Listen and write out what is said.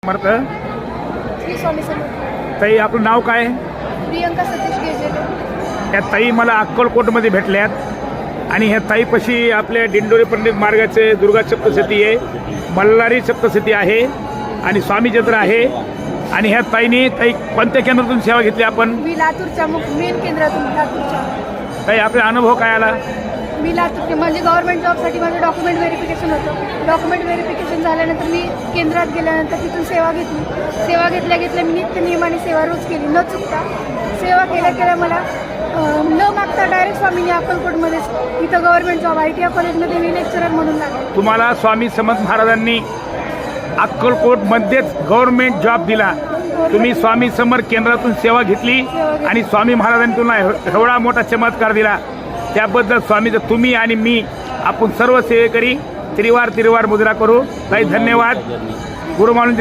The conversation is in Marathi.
समर्थ. श्री स्वामी समर्थ. ताई, आपलं नाव काय? प्रियंका सतीश गेजेले. या ताई मला अक्कलकोटमध्ये भेटल्यात आणि ह्या ताईपाशी आपल्या दिंडोरी पंडित मार्गाचे दुर्गा सप्तशती आहे, मल्हारी सप्तशती आहे आणि स्वामी जत्र आहे. आणि ह्या ताईने कोणत्या केंद्रातून सेवा घेतली आपण? मी लातूरच्या मेन केंद्रातून लातूरच्या. ताई, आपला अनुभव काय आला? मी लातूर म्हणजे गव्हर्नमेंट जॉबसाठी माझं डॉक्युमेंट व्हेरिफिकेशन होतं. डॉक्युमेंट व्हेरिफिकेशन झाल्यानंतर मी केंद्रात गेल्यानंतर तिथून सेवा घेतली. सेवा घेतल्या मी नित्य नियमाने सेवा रोज केली न चुकता. सेवा केल्या मला न मागता डायरेक्ट स्वामींनी अक्कलकोटमध्येच इथं गव्हर्नमेंट जॉब ITI कॉलेजमध्ये मी लेक्चरर म्हणून लागले. तुम्हाला स्वामी समर्थ महाराजांनी अक्कलकोटमध्येच गव्हर्नमेंट जॉब दिला. तुम्ही स्वामी समर्थ केंद्रातून सेवा घेतली आणि स्वामी महाराजांनी तुम्हाला एवढा मोठा चमत्कार दिला. त्याबद्दल स्वामीचं तुम्ही आणि मी आपण सर्व सेवेकरी त्रिवार मुद्रा करू. काही धन्यवाद. गुरु मानून